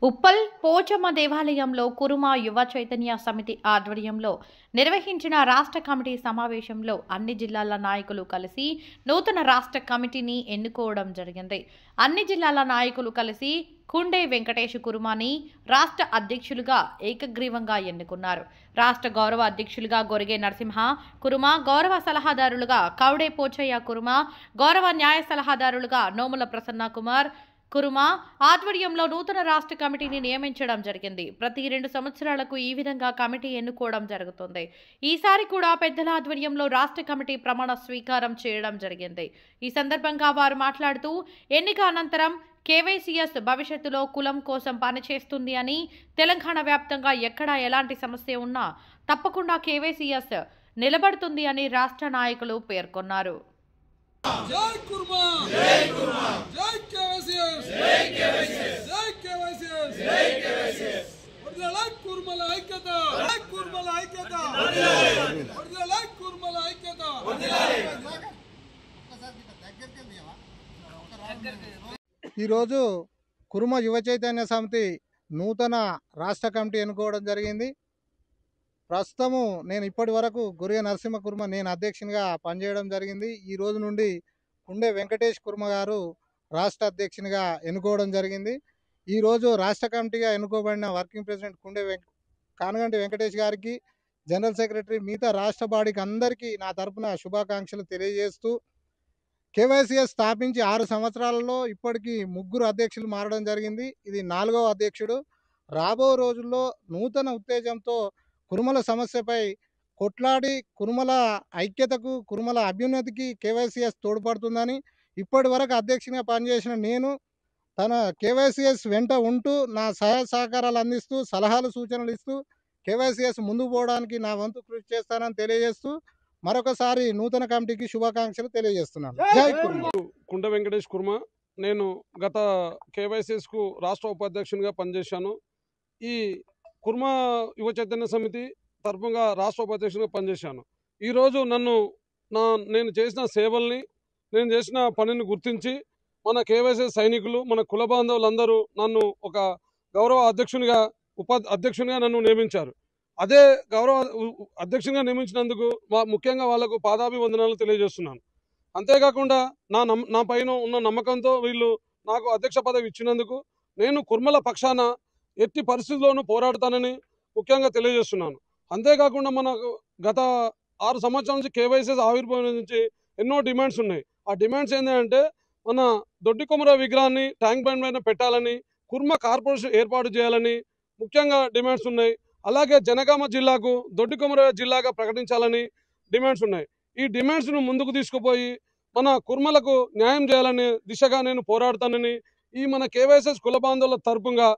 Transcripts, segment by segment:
ఉప్పల్ పోచమ్మ దేవాలయంలో కురుమ యువ చైతన్య సమితి ఆధ్వర్యంలో నిర్వహించిన రాష్ట్ర కమిటీ సమావేశంలో అన్ని జిల్లాల నాయకులు కలిసి నూతన రాష్ట్ర కమిటీని ఎన్నుకోవడం జరిగింది. అన్ని జిల్లాల నాయకులు కలిసి కుండే వెంకటేష్ కురుమాని రాష్ట్ర అధ్యక్షులుగా ఏకగ్రీవంగా ఎన్నుకున్నారు. రాష్ట్ర గౌరవ అధ్యక్షులుగా గొరిగే నరసింహ కురుమ, గౌరవ సలహాదారులుగా కౌడే పోచయ్య కురుమ, గౌరవ న్యాయ సలహాదారులుగా నోముల ప్రసన్న కుమార్ కురుమ ఆధ్వర్యంలో నూతన రాష్ట్ర కమిటీని నియమించడం జరిగింది. ప్రతి 2 సంవత్సరాలకు ఈ విధంగా కమిటీ ఎన్నుకోవడం జరుగుతుంది. ఈసారి కూడా పెద్దల ఆధ్వర్యంలో రాష్ట్ర కమిటీ ప్రమాణ స్వీకారం చేయడం జరిగింది. ఈ సందర్భంగా వారు మాట్లాడుతూ ఎన్నిక అనంతరం కేవైసీఎస్ భవిష్యత్తులో కులం కోసం పనిచేస్తుంది అని, తెలంగాణ వ్యాప్తంగా ఎక్కడ ఎలాంటి సమస్య ఉన్నా తప్పకుండా కేవైసీఎస్ నిలబడుతుంది అని రాష్ట్ర నాయకులు పేర్కొన్నారు. జై కుర్మా జై కుర్మా జై కేవైసీఎస్ జై కేవైసీఎస్ జై కేవైసీఎస్ జై కేవైసీఎస్ వర్ధిల్లాలి కుర్మల ఐక్యత జై కుర్మల ఐక్యత వర్ధిల్లాలి కుర్మల ఐక్యత వర్ధిల్లాలి. ఈరోజు కురుమ యువ చైతన్య సమితి నూతన రాష్ట్ర కమిటీ ఎన్నుకోవడం జరిగింది. ప్రస్తుతము నేను ఇప్పటి వరకు గొరిగే నరసింహ కుర్మ నేను అధ్యక్షునిగా పనిచేయడం జరిగింది. ఈ రోజు నుండి కుండే వెంకటేష్ కుర్మ గారు రాష్ట్ర అధ్యక్షునిగా ఎన్నుకోవడం జరిగింది. ఈరోజు రాష్ట్ర కమిటీగా ఎన్నుకోబడిన వర్కింగ్ ప్రెసిడెంట్ కానగంటి వెంకటేష్ గారికి, జనరల్ సెక్రటరీ, మిగతా రాష్ట్ర బాడీకి అందరికీ నా తరపున శుభాకాంక్షలు తెలియజేస్తూ, కేవైసీఎస్ స్థాపించి 6 సంవత్సరాలలో ఇప్పటికీ 3 అధ్యక్షులు మారడం జరిగింది. ఇది 4వ అధ్యక్షుడు. రాబో రోజుల్లో నూతన ఉత్తేజంతో కురుమల సమస్యపై కొట్లాడి కురుమల ఐక్యతకు, కురుమల అభ్యున్నతికి కేవైసీఎస్ తోడ్పడుతుందని, ఇప్పటి వరకు అధ్యక్షునిగా పనిచేసిన నేను తన కేవైసీఎస్ వెంట ఉంటూ నా సహాయ సహకారాలు అందిస్తూ, సలహాలు సూచనలు ఇస్తూ కేవైసీఎస్ ముందుకు పోవడానికి నా వంతు కృషి చేస్తానని తెలియజేస్తూ మరొకసారి నూతన కమిటీకి శుభాకాంక్షలు తెలియజేస్తున్నాను. జై కుర్మ. కుండ వెంకటేష్ కుర్మ. నేను గత కేవైసీఎస్కు రాష్ట్ర ఉపాధ్యక్షునిగా పనిచేశాను. ఈ కుర్మ యువ చైతన్య సమితి తరపుగా రాష్ట్ర ఉపాధ్యక్షునిగా పనిచేశాను. ఈరోజు నేను చేసిన సేవల్ని, నేను చేసిన పనిని గుర్తించి మన కేవైసీఎస్ సైనికులు, మన కుల బాంధవులందరూ నన్ను ఒక గౌరవ అధ్యక్షునిగా నన్ను నియమించారు. అదే గౌరవ అధ్యక్షునిగా నియమించినందుకు ముఖ్యంగా వాళ్లకు పాదాభివందనాలు తెలియజేస్తున్నాను. అంతేకాకుండా నా పైన ఉన్న నమ్మకంతో వీళ్ళు నాకు అధ్యక్ష పదవి ఇచ్చినందుకు నేను కుర్మల పక్షాన ఎట్టి పరిస్థితుల్లోనూ పోరాడతానని ముఖ్యంగా తెలియజేస్తున్నాను. అంతేకాకుండా మనకు గత 6 సంవత్సరాల నుంచి కేవైసీఎస్ ఆవిర్భావం నుంచి ఎన్నో డిమాండ్స్ ఉన్నాయి. ఆ డిమాండ్స్ ఏంటంటే మన దొడ్డి కొమర విగ్రహాన్ని ట్యాంక్ బండ్ పైన పెట్టాలని, కుర్మ కార్పొరేషన్ ఏర్పాటు చేయాలని ముఖ్యంగా డిమాండ్స్ ఉన్నాయి. అలాగే జనగామ జిల్లాకు దొడ్డి కొమర జిల్లాగా ప్రకటించాలని డిమాండ్స్ ఉన్నాయి. ఈ డిమాండ్స్ను ముందుకు తీసుకుపోయి మన కుర్మలకు న్యాయం చేయాలనే దిశగా నేను పోరాడతానని ఈ మన కేవైసీఎస్ కుల బాంధవుల తరపుగా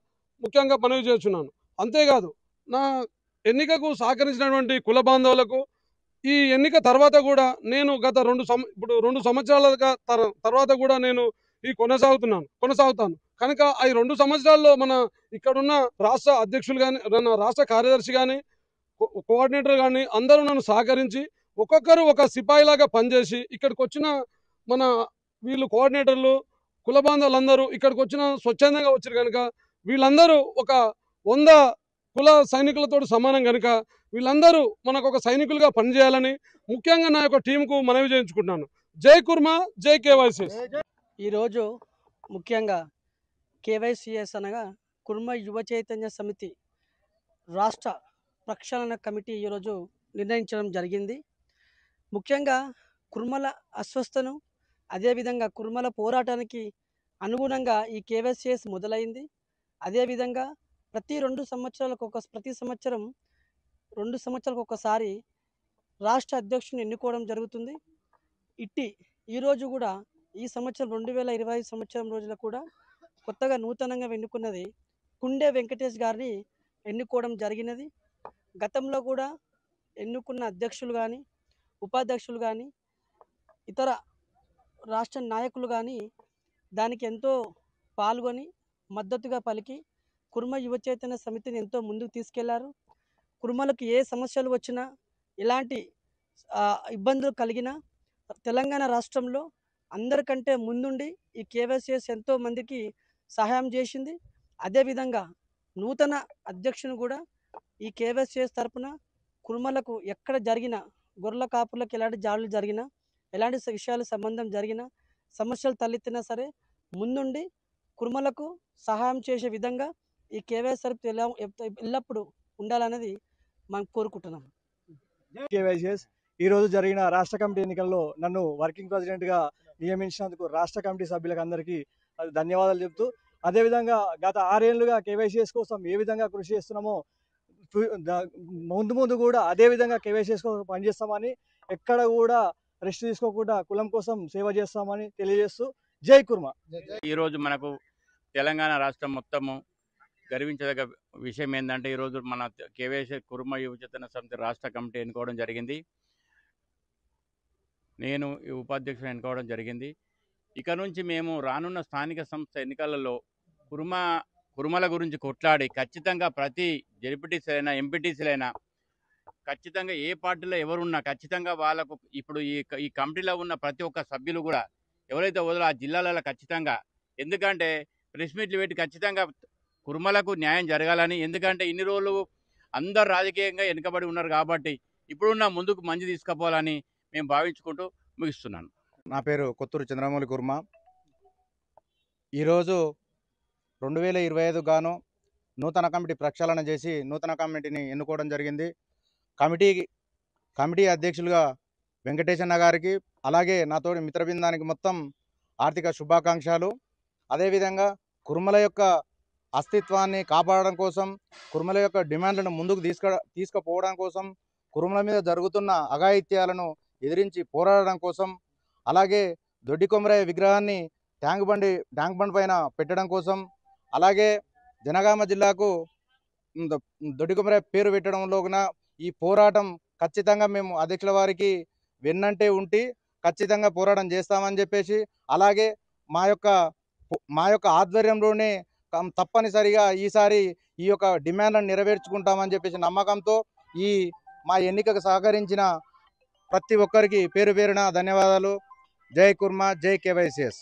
ముఖ్యంగా మనవి చేస్తున్నాను. అంతేకాదు, నా ఎన్నికకు సహకరించినటువంటి కుల బాంధవులకు ఈ ఎన్నిక తర్వాత కూడా నేను గత 2 సంవత్సరాల తర్వాత కూడా నేను కొనసాగుతాను కనుక ఈ 2 సంవత్సరాల్లో మన ఇక్కడున్న రాష్ట్ర అధ్యక్షులు కానీ, రాష్ట్ర కార్యదర్శి కానీ, కోఆర్డినేటర్ కానీ అందరూ నన్ను సహకరించి ఒక్కొక్కరు ఒక సిపాయిలాగా పనిచేసి ఇక్కడికి వచ్చిన మన వీళ్ళు కోఆర్డినేటర్లు, కుల బాంధవులందరూ ఇక్కడికి వచ్చిన స్వచ్ఛందంగా వచ్చారు కనుక వీళ్ళందరూ ఒక 100 కుల సైనికులతో సమానం కనుక వీళ్ళందరూ మనకు ఒక సైనికులుగా పనిచేయాలని ముఖ్యంగా నా యొక్క టీంకు మనవి చేయించుకుంటున్నాను. జై కుర్మ, జై కేవైసీఎస్. ఈరోజు ముఖ్యంగా కేవైసీఎస్ అనగా కుర్మ యువ చైతన్య సమితి రాష్ట్ర ప్రక్షాళన కమిటీ ఈరోజు నిర్ణయించడం జరిగింది. ముఖ్యంగా కుర్మల అస్వస్థను, అదేవిధంగా కుర్మల పోరాటానికి అనుగుణంగా ఈ కేవైసీఎస్ మొదలైంది. అదేవిధంగా ప్రతి సంవత్సరాలకు ఒకసారి రాష్ట్ర అధ్యక్షుని ఎన్నుకోవడం జరుగుతుంది. ఈరోజు కూడా ఈ సంవత్సరం 2025 సంవత్సరం రోజుల కూడా కొత్తగా నూతనంగా ఎన్నుకున్నది కుండే వెంకటేష్ గారిని ఎన్నుకోవడం జరిగినది. గతంలో కూడా ఎన్నుకున్న అధ్యక్షులు కానీ, ఉపాధ్యక్షులు కానీ, ఇతర రాష్ట్ర నాయకులు కానీ దానికి ఎంతో పాల్గొని మద్దతుగా పలికి కుర్మ యువ చైతన్య సమితిని ఎంతో ముందుకు తీసుకెళ్లారు. కుర్మలకు ఏ సమస్యలు వచ్చినా, ఎలాంటి ఇబ్బందులు కలిగినా తెలంగాణ రాష్ట్రంలో అందరికంటే ముందుండి ఈ కేవైసీఎస్ ఎంతో మందికి సహాయం చేసింది. అదేవిధంగా నూతన అధ్యక్షుని కూడా ఈ కేవైసీఎస్ తరపున కుర్మలకు ఎక్కడ జరిగిన గొర్రెల కాపులకు ఎలాంటి జాడులు జరిగినా ఎలాంటి విషయాలు సంబంధం జరిగినా సమస్యలు తలెత్తినా సరే ముందుండి కుర్మలకు సహాయం చేసే విధంగా ఈ కేవైసీ తరపు ఎల్లప్పుడూ ఉండాలనేది మనం కోరుకుంటున్నాం. కేవైసీఎస్ ఈరోజు జరిగిన రాష్ట్ర కమిటీ ఎన్నికల్లో నన్ను వర్కింగ్ ప్రెసిడెంట్గా నియమించినందుకు రాష్ట్ర కమిటీ సభ్యులకు అందరికీ ధన్యవాదాలు చెప్తూ, అదేవిధంగా గత 6 ఏళ్లుగా కేవైసీఎస్ కోసం ఏ విధంగా కృషి చేస్తున్నామో ముందు కూడా అదేవిధంగా కేవైసీఎస్ కోసం పనిచేస్తామని, ఎక్కడ కూడా రెస్ట్ తీసుకోకుండా కులం కోసం సేవ చేస్తామని తెలియజేస్తూ జై కుర్మా. ఈరోజు మనకు తెలంగాణ రాష్ట్రం మొత్తము గర్వించదగ్గ విషయం ఏంటంటే ఈరోజు మన కేవైసీ కుర్మ యువచేతన సమితి రాష్ట్ర కమిటీ ఎన్నుకోవడం జరిగింది. నేను ఈ ఉపాధ్యక్షుడు ఎన్నుకోవడం జరిగింది. ఇక నుంచి మేము రానున్న స్థానిక సంస్థ ఎన్నికలలో కుర్మల గురించి కొట్లాడి ఖచ్చితంగా ప్రతి జెడ్పీటీసీలైనా ఎంపీటీసీలైనా ఖచ్చితంగా ఏ పార్టీలో ఎవరున్నా ఖచ్చితంగా వాళ్ళకు ఇప్పుడు ఈ కమిటీలో ఉన్న ప్రతి ఒక్క సభ్యులు కూడా ఎవరైతే వదలో ఆ జిల్లాలలో ఖచ్చితంగా, ఎందుకంటే ప్రెస్ మీట్లు పెట్టి ఖచ్చితంగా కుర్మలకు న్యాయం జరగాలని, ఎందుకంటే ఇన్ని రోజులు అందరు రాజకీయంగా వెనుకబడి ఉన్నారు కాబట్టి ఇప్పుడున్న ముందుకు మంచి తీసుకుపోవాలని మేము భావించుకుంటూ ముగిస్తున్నాను. నా పేరు కొత్తూరు చంద్రమౌళి కుర్మ. ఈరోజు 2025 గాను నూతన కమిటీ ప్రక్షాళన చేసి నూతన కమిటీని ఎన్నుకోవడం జరిగింది. కమిటీ అధ్యక్షులుగా వెంకటేశన్న గారికి, అలాగే నాతోటి మిత్రబృందానికి మొత్తం ఆర్థిక శుభాకాంక్షలు. అదేవిధంగా కుర్మల యొక్క అస్తిత్వాన్ని కాపాడడం కోసం, కుర్మల యొక్క డిమాండ్లను ముందుకు తీసుకుపోవడం కోసం, కుర్మల మీద జరుగుతున్న అఘాయిత్యాలను ఎదిరించి పోరాడడం కోసం, అలాగే దొడ్డి కొమరయ్య విగ్రహాన్ని ట్యాంక్ బండ్ పైన పెట్టడం కోసం, అలాగే జనగామ జిల్లాకు దొడ్డి కొమరయ్య పేరు పెట్టడంలో ఈ పోరాటం ఖచ్చితంగా మేము అధ్యక్షుల వారికి వెన్నంటే ఉండి ఖచ్చితంగా పోరాటం చేస్తామని చెప్పేసి, అలాగే మా యొక్క ఆధ్వర్యంలోనే తప్పనిసరిగా ఈసారి ఈ యొక్క డిమాండ్లను నెరవేర్చుకుంటామని చెప్పేసి నమ్మకంతో మా ఎన్నికకు సహకరించిన ప్రతి ఒక్కరికి పేరు పేరున ధన్యవాదాలు. జై కుర్మా, జై కేవైసీఎస్.